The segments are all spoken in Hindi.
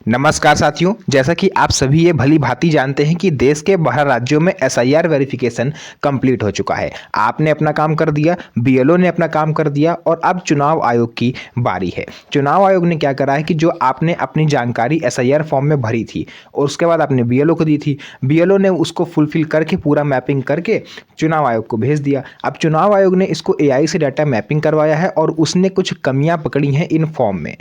नमस्कार साथियों, जैसा कि आप सभी ये भली भांति जानते हैं कि देश के 12 राज्यों में एसआईआर वेरिफिकेशन कंप्लीट हो चुका है। आपने अपना काम कर दिया, बीएलओ ने अपना काम कर दिया और अब चुनाव आयोग की बारी है। चुनाव आयोग ने क्या करा है कि जो आपने अपनी जानकारी एसआईआर फॉर्म में भरी थी और उसके बाद आपने बीएलओ को दी थी, बीएलओ ने उसको फुलफिल करके पूरा मैपिंग करके चुनाव आयोग को भेज दिया। अब चुनाव आयोग ने इसको एआई से डाटा मैपिंग करवाया है और उसने कुछ कमियां पकड़ी हैं इन फॉर्म में।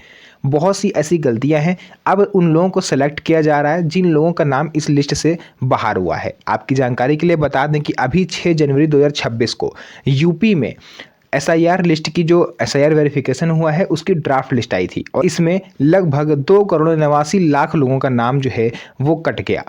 बहुत सी ऐसी गलतियां हैं। अब उन लोगों को सेलेक्ट किया जा रहा है जिन लोगों का नाम इस लिस्ट से बाहर हुआ है। आपकी जानकारी के लिए बता दें कि अभी 6 जनवरी 2026 को यूपी में एसआईआर लिस्ट की जो एसआईआर वेरिफिकेशन हुआ है उसकी ड्राफ्ट लिस्ट आई थी और इसमें लगभग 2 करोड़ 89 लाख लोगों का नाम जो है वो कट गया।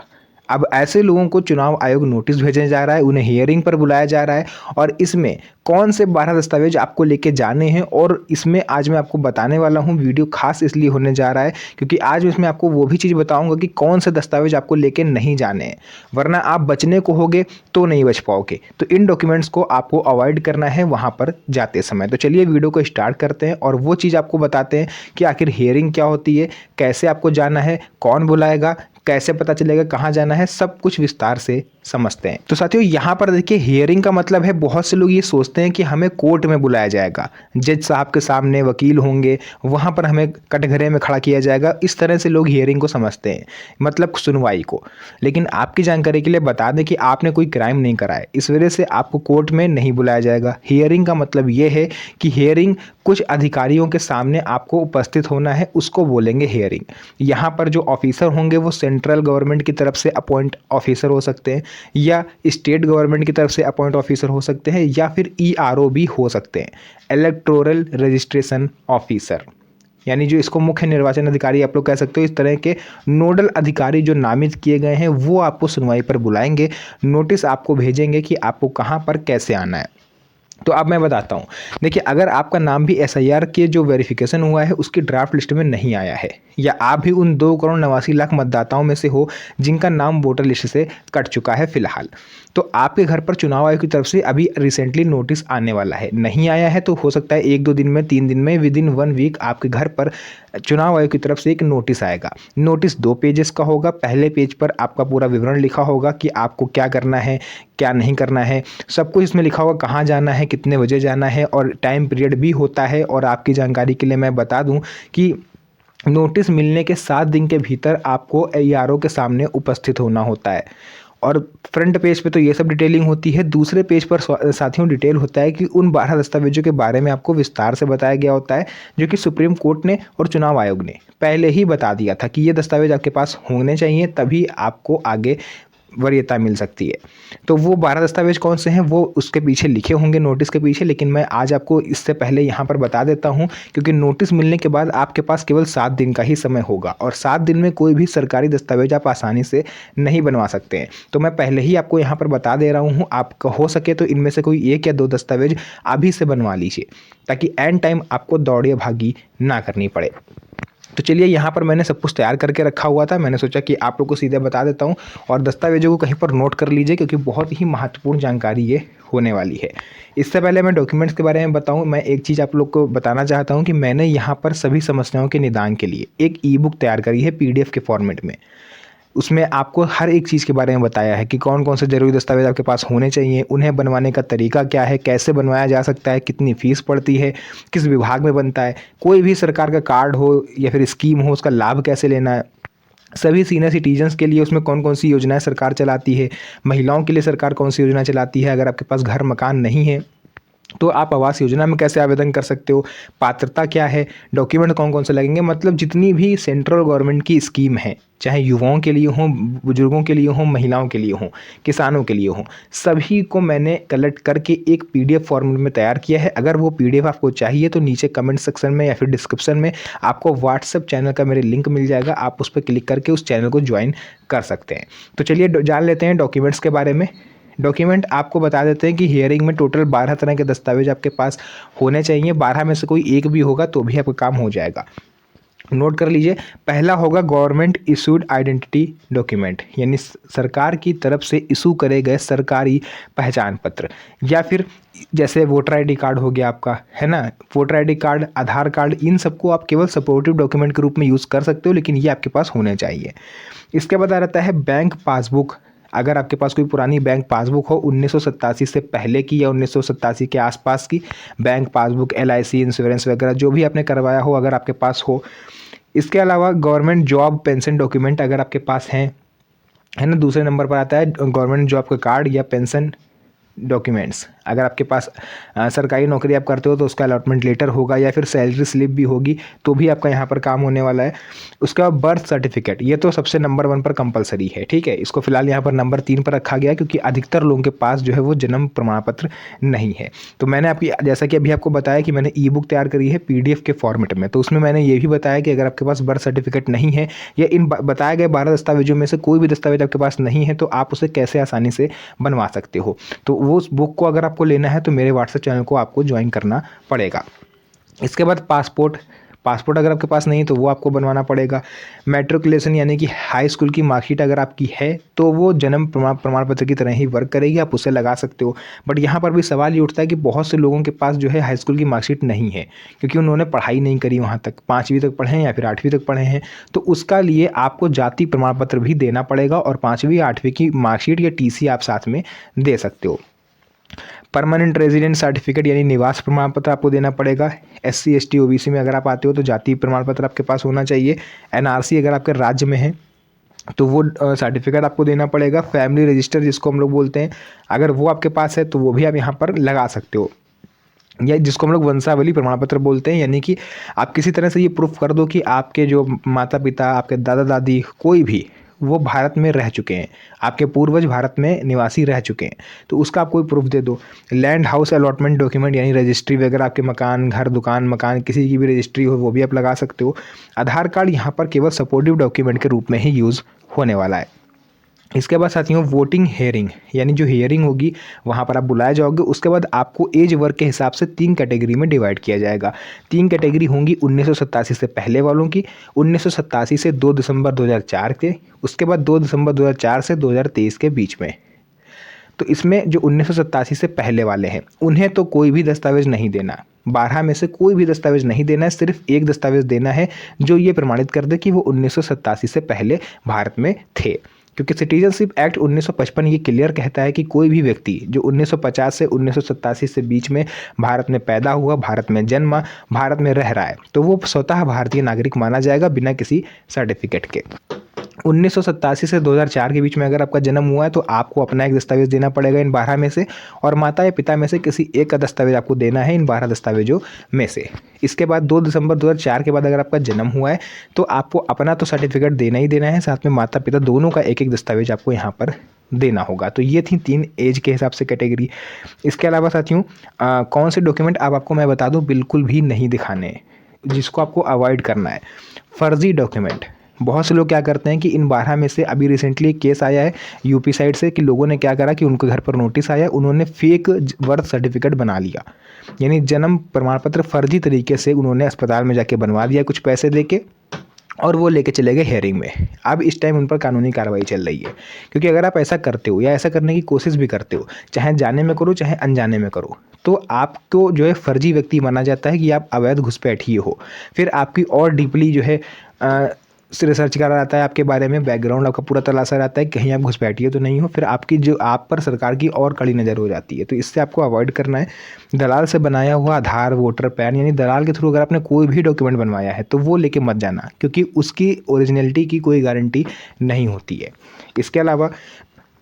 अब ऐसे लोगों को चुनाव आयोग नोटिस भेजने जा रहा है, उन्हें हियरिंग पर बुलाया जा रहा है और इसमें कौन से 12 दस्तावेज आपको लेके जाने हैं और इसमें आज मैं आपको बताने वाला हूं। वीडियो खास इसलिए होने जा रहा है क्योंकि आज इसमें आपको वो भी चीज़ बताऊंगा कि कौन से दस्तावेज आपको लेके नहीं जाने हैं, वरना आप बचने को होगे तो नहीं बच पाओगे। तो इन डॉक्यूमेंट्स को आपको अवॉइड करना है वहाँ पर जाते समय। तो चलिए वीडियो को स्टार्ट करते हैं और वो चीज़ आपको बताते हैं कि आखिर हियरिंग क्या होती है, कैसे आपको जाना है, कौन बुलाएगा, कैसे पता चलेगा कहाँ जाना है, सब कुछ विस्तार से समझते हैं। तो साथियों यहाँ पर देखिए, हियरिंग का मतलब है, बहुत से लोग ये सोचते हैं कि हमें कोर्ट में बुलाया जाएगा, जज साहब के सामने वकील होंगे, वहाँ पर हमें कटघरे में खड़ा किया जाएगा। इस तरह से लोग हियरिंग को समझते हैं, मतलब सुनवाई को। लेकिन आपकी जानकारी के लिए बता दें कि आपने कोई क्राइम नहीं करा है, इस वजह से आपको कोर्ट में नहीं बुलाया जाएगा। हियरिंग का मतलब ये है कि हियरिंग कुछ अधिकारियों के सामने आपको उपस्थित होना है, उसको बोलेंगे हियरिंग। यहाँ पर जो ऑफिसर होंगे वो सेंट्रल गवर्नमेंट की तरफ से अपॉइंट ऑफिसर हो सकते हैं या स्टेट गवर्नमेंट की तरफ से अपॉइंट ऑफिसर हो सकते हैं या फिर ईआरओ भी हो सकते हैं, इलेक्टोरल रजिस्ट्रेशन ऑफिसर, यानी जो इसको मुख्य निर्वाचन अधिकारी आप लोग कह सकते हो। इस तरह के नोडल अधिकारी जो नामित किए गए हैं वो आपको सुनवाई पर बुलाएंगे, नोटिस आपको भेजेंगे कि आपको कहाँ पर कैसे आना है। तो अब मैं बताता हूँ। देखिए, अगर आपका नाम भी एसआईआर के जो वेरिफिकेशन हुआ है उसकी ड्राफ्ट लिस्ट में नहीं आया है या आप भी उन 2 करोड़ 89 लाख मतदाताओं में से हो जिनका नाम वोटर लिस्ट से कट चुका है फिलहाल, तो आपके घर पर चुनाव आयोग की तरफ से अभी रिसेंटली नोटिस आने वाला है। नहीं आया है तो हो सकता है 1-2 दिन में, 3 दिन में, विदिन 1 वीक आपके घर पर चुनाव आयोग की तरफ से एक नोटिस आएगा। नोटिस 2 पेजेस का होगा। पहले पेज पर आपका पूरा विवरण लिखा होगा कि आपको क्या करना है, क्या नहीं करना है, सब कुछ इसमें लिखा होगा, कहाँ जाना है, कितने बजे जाना है और टाइम पीरियड भी होता है। और आपकी जानकारी के लिए मैं बता दूं कि नोटिस मिलने के 7 दिन के भीतर आपको एआरओ के सामने उपस्थित होना होता है। और फ्रंट पेज पे तो ये सब डिटेलिंग होती है, दूसरे पेज पर साथियों डिटेल होता है कि उन 12 दस्तावेजों के बारे में आपको विस्तार से बताया गया होता है, जो कि सुप्रीम कोर्ट ने और चुनाव आयोग ने पहले ही बता दिया था कि ये दस्तावेज आपके पास होने चाहिए, तभी आपको आगे वरीयता मिल सकती है। तो वो 12 दस्तावेज कौन से हैं वो उसके पीछे लिखे होंगे, नोटिस के पीछे, लेकिन मैं आज आपको इससे पहले यहाँ पर बता देता हूँ क्योंकि नोटिस मिलने के बाद आपके पास केवल 7 दिन का ही समय होगा और 7 दिन में कोई भी सरकारी दस्तावेज आप आसानी से नहीं बनवा सकते हैं। तो मैं पहले ही आपको यहाँ पर बता दे रहा हूँ, आप हो सके तो इनमें से कोई 1 या 2 दस्तावेज अभी से बनवा लीजिए ताकि एंड टाइम आपको दौड़िया भागी ना करनी पड़े। तो चलिए, यहाँ पर मैंने सब कुछ तैयार करके रखा हुआ था, मैंने सोचा कि आप लोग को सीधे बता देता हूँ और दस्तावेजों को कहीं पर नोट कर लीजिए क्योंकि बहुत ही महत्वपूर्ण जानकारी ये होने वाली है। इससे पहले मैं डॉक्यूमेंट्स के बारे में बताऊँ, मैं एक चीज़ आप लोग को बताना चाहता हूँ कि मैंने यहाँ पर सभी समस्याओं के निदान के लिए एक ई-बुक तैयार करी है पीडीएफ के फॉर्मेट में। उसमें आपको हर एक चीज़ के बारे में बताया है कि कौन कौन से ज़रूरी दस्तावेज आपके पास होने चाहिए, उन्हें बनवाने का तरीका क्या है, कैसे बनवाया जा सकता है, कितनी फ़ीस पड़ती है, किस विभाग में बनता है, कोई भी सरकार का कार्ड हो या फिर स्कीम हो उसका लाभ कैसे लेना है, सभी सीनियर सिटीजन्स के लिए उसमें कौन कौन सी योजनाएं सरकार चलाती है, महिलाओं के लिए सरकार कौन सी योजना चलाती है, अगर आपके पास घर मकान नहीं है तो आप आवास योजना में कैसे आवेदन कर सकते हो, पात्रता क्या है, डॉक्यूमेंट कौन कौन से लगेंगे, मतलब जितनी भी सेंट्रल गवर्नमेंट की स्कीम है, चाहे युवाओं के लिए हों, बुजुर्गों के लिए हों, महिलाओं के लिए हों, किसानों के लिए हों, सभी को मैंने कलेक्ट करके एक पीडीएफ फॉर्मेट में तैयार किया है। अगर वो पीडीएफ आपको चाहिए तो नीचे कमेंट सेक्शन में या फिर डिस्क्रिप्शन में आपको व्हाट्सएप चैनल का मेरे लिंक मिल जाएगा, आप उस पर क्लिक करके उस चैनल को ज्वाइन कर सकते हैं। तो चलिए जान लेते हैं डॉक्यूमेंट्स के बारे में। डॉक्यूमेंट आपको बता देते हैं कि हियरिंग में टोटल 12 तरह के दस्तावेज आपके पास होने चाहिए, 12 में से कोई एक भी होगा तो भी आपका काम हो जाएगा। नोट कर लीजिए। पहला होगा गवर्नमेंट इशूड आइडेंटिटी डॉक्यूमेंट, यानी सरकार की तरफ से इशू करे गए सरकारी पहचान पत्र, या फिर जैसे वोटर आईडी कार्ड हो गया आपका, है ना, वोटर आईडी कार्ड, आधार कार्ड, इन सबको आप केवल सपोर्टिव डॉक्यूमेंट के रूप में यूज़ कर सकते हो, लेकिन ये आपके पास होने चाहिए। इसके बाद आ रहता है बैंक पासबुक। अगर आपके पास कोई पुरानी बैंक पासबुक हो 1987 से पहले की या 1987 के आसपास की बैंक पासबुक, LIC इंश्योरेंस वगैरह जो भी आपने करवाया हो, अगर आपके पास हो। इसके अलावा गवर्नमेंट जॉब पेंशन डॉक्यूमेंट अगर आपके पास हैं, है ना। दूसरे नंबर पर आता है गवर्नमेंट जॉब का कार्ड या पेंशन डॉक्यूमेंट्स। अगर आपके पास सरकारी नौकरी आप करते हो तो उसका अलॉटमेंट लेटर होगा, या फिर सैलरी स्लिप भी होगी, तो भी आपका यहाँ पर काम होने वाला है। उसके बाद बर्थ सर्टिफिकेट, ये तो सबसे नंबर 1 पर कंपलसरी है, ठीक है। इसको फिलहाल यहाँ पर नंबर 3 पर रखा गया, क्योंकि अधिकतर लोगों के पास जो है वो जन्म प्रमाण पत्र नहीं है। तो मैंने आपकी, जैसा कि अभी आपको बताया कि मैंने ई-बुक तैयार करी है PDF के फॉर्मेट में, तो उसमें मैंने ये भी बताया कि अगर आपके पास बर्थ सर्टिफिकेट नहीं है, या इन बताए गए 12 दस्तावेजों में से कोई भी दस्तावेज आपके पास नहीं है, तो आप उसे कैसे आसानी से बनवा सकते हो। तो वो उस बुक को अगर आपको लेना है तो मेरे व्हाट्सएप चैनल को आपको ज्वाइन करना पड़ेगा। इसके बाद पासपोर्ट अगर आपके पास नहीं है तो वो आपको बनवाना पड़ेगा। मैट्रिकुलेशन यानी कि हाई स्कूल की मार्कशीट अगर आपकी है तो वो जन्म प्रमाण पत्र की तरह ही वर्क करेगी, आप उसे लगा सकते हो। बट यहाँ पर भी सवाल ये उठता है कि बहुत से लोगों के पास जो है हाई स्कूल की मार्कशीट नहीं है, क्योंकि उन्होंने पढ़ाई नहीं करी वहाँ तक, 5वीं तक पढ़े हैं या फिर 8वीं तक पढ़े हैं। तो उसका लिए आपको जाति प्रमाण पत्र भी देना पड़ेगा, और 5वीं 8वीं की मार्कशीट या TC आप साथ में दे सकते हो। परमानेंट रेजिडेंट सर्टिफिकेट यानी निवास प्रमाण पत्र आपको देना पड़ेगा। SC ST OBC में अगर आप आते हो तो जाति प्रमाण पत्र आपके पास होना चाहिए। NRC अगर आपके राज्य में है तो वो सर्टिफिकेट आपको देना पड़ेगा। फैमिली रजिस्टर जिसको हम लोग बोलते हैं, अगर वो आपके पास है तो वो भी आप यहाँ पर लगा सकते हो, या जिसको हम लोग वंशावली प्रमाण पत्र बोलते हैं, यानी कि आप किसी तरह से ये प्रूफ कर दो कि आपके जो माता पिता, आपके दादा दादी, कोई भी वो भारत में रह चुके हैं, आपके पूर्वज भारत में निवासी रह चुके हैं, तो उसका आप कोई प्रूफ दे दो। लैंड हाउस अलॉटमेंट डॉक्यूमेंट यानी रजिस्ट्री वगैरह, आपके मकान, घर, दुकान, मकान किसी की भी रजिस्ट्री हो वो भी आप लगा सकते हो। आधार कार्ड यहाँ पर केवल सपोर्टिव डॉक्यूमेंट के रूप में ही यूज़ होने वाला है। इसके बाद साथियों वोटिंग हेयरिंग, यानी जो हेयरिंग होगी वहाँ पर आप बुलाए जाओगे। उसके बाद आपको एज वर्ग के हिसाब से 3 कैटेगरी में डिवाइड किया जाएगा। 3 कैटेगरी होंगी 1987 से पहले वालों की, 1987 से 2 दिसंबर 2004 के, उसके बाद 2 दिसंबर 2004 से 2023 के बीच में। तो इसमें जो 1987 से पहले वाले हैं उन्हें तो कोई भी दस्तावेज नहीं देना, 12 में से कोई भी दस्तावेज नहीं देना है, सिर्फ एक दस्तावेज देना है जो ये प्रमाणित कर दे कि वो 1987 से पहले भारत में थे। क्योंकि सिटीजनशिप एक्ट 1955 ये क्लियर कहता है कि कोई भी व्यक्ति जो 1950 से 1987 से बीच में भारत में पैदा हुआ, भारत में जन्मा, भारत में रह रहा है, तो वो स्वतः भारतीय नागरिक माना जाएगा बिना किसी सर्टिफिकेट के। 1987 से 2004 के बीच में अगर आपका जन्म हुआ है तो आपको अपना एक दस्तावेज देना पड़ेगा इन 12 में से, और माता या पिता में से किसी एक का दस्तावेज आपको देना है इन 12 दस्तावेजों में से। इसके बाद 2 दिसंबर 2004 के बाद अगर आपका जन्म हुआ है तो आपको अपना तो सर्टिफिकेट देना ही देना है, साथ में माता पिता दोनों का एक एक दस्तावेज आपको यहाँ पर देना होगा। तो ये थी 3 एज के हिसाब से कैटेगरी। इसके अलावा साथियों कौन से डॉक्यूमेंट आपको मैं बता दूँ बिल्कुल भी नहीं दिखाने, जिसको आपको अवॉइड करना है, फर्जी डॉक्यूमेंट। बहुत से लोग क्या करते हैं कि इन 12 में से अभी रिसेंटली एक केस आया है यूपी साइड से कि लोगों ने क्या करा कि उनके घर पर नोटिस आया, उन्होंने फेक बर्थ सर्टिफिकेट बना लिया, यानी जन्म प्रमाण पत्र फर्जी तरीके से उन्होंने अस्पताल में जाके बनवा दिया कुछ पैसे देके, और वो लेके चले गए हेयरिंग में। अब इस टाइम उन पर कानूनी कार्रवाई चल रही है, क्योंकि अगर आप ऐसा करते हो या ऐसा करने की कोशिश भी करते हो, चाहे जाने में करो चाहे अनजाने में करो, तो आपको जो है फर्जी व्यक्ति माना जाता है कि आप अवैध घुसपैठिए हो। फिर आपकी और डीपली जो है रिसर्च करा जाता है आपके बारे में, बैकग्राउंड आपका पूरा तलाशा रहता है कहीं आप घुसपैठिए तो नहीं हो, फिर आपकी जो आप पर सरकार की और कड़ी नज़र हो जाती है। तो इससे आपको अवॉइड करना है। दलाल से बनाया हुआ आधार, वोटर पैन, यानी दलाल के थ्रू अगर आपने कोई भी डॉक्यूमेंट बनवाया है तो वो लेके मत जाना, क्योंकि उसकी ओरिजिनलिटी की कोई गारंटी नहीं होती है। इसके अलावा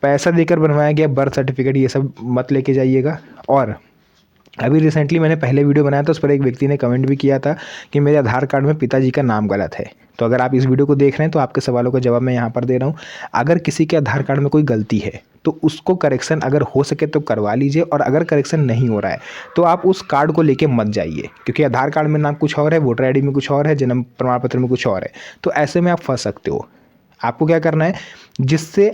पैसा देकर बनवाया गया बर्थ सर्टिफिकेट ये सब मत लेके जाइएगा। और अभी रिसेंटली मैंने पहले वीडियो बनाया था, उस पर एक व्यक्ति ने कमेंट भी किया था कि मेरे आधार कार्ड में पिताजी का नाम गलत है। तो अगर आप इस वीडियो को देख रहे हैं तो आपके सवालों का जवाब मैं यहाँ पर दे रहा हूँ। अगर किसी के आधार कार्ड में कोई गलती है तो उसको करेक्शन अगर हो सके तो करवा लीजिए, और अगर करेक्शन नहीं हो रहा है तो आप उस कार्ड को लेके मत जाइए, क्योंकि आधार कार्ड में नाम कुछ और है, वोटर ID में कुछ और है, जन्म प्रमाण पत्र में कुछ और है, तो ऐसे में आप फंस सकते हो। आपको क्या करना है, जिससे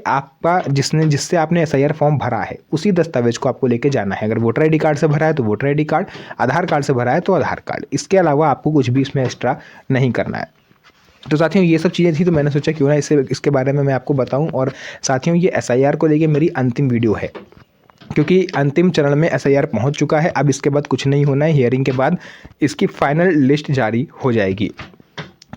आपने SIR फॉर्म भरा है उसी दस्तावेज को आपको लेके जाना है। अगर वोटर ID कार्ड से भरा है तो वोटर ID कार्ड, आधार कार्ड से भरा है तो आधार कार्ड। इसके अलावा आपको कुछ भी इसमें एक्स्ट्रा नहीं करना है। तो साथियों ये सब चीज़ें थी, तो मैंने सोचा क्यों ना इसके बारे में मैं आपको बताऊं। और साथियों ये एसआईआर को लेके मेरी अंतिम वीडियो है, क्योंकि अंतिम चरण में एसआईआर पहुंच चुका है। अब इसके बाद कुछ नहीं होना है, हियरिंग के बाद इसकी फाइनल लिस्ट जारी हो जाएगी।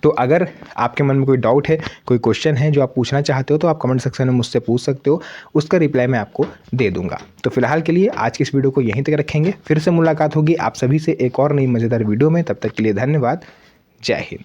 तो अगर आपके मन में कोई डाउट है, कोई क्वेश्चन है जो आप पूछना चाहते हो, तो आप कमेंट सेक्शन में मुझसे पूछ सकते हो, उसका रिप्लाई मैं आपको दे दूंगा। तो फिलहाल के लिए आज की इस वीडियो को यहीं तक रखेंगे, फिर से मुलाकात होगी आप सभी से एक और नई मज़ेदार वीडियो में। तब तक के लिए धन्यवाद। जय हिंद।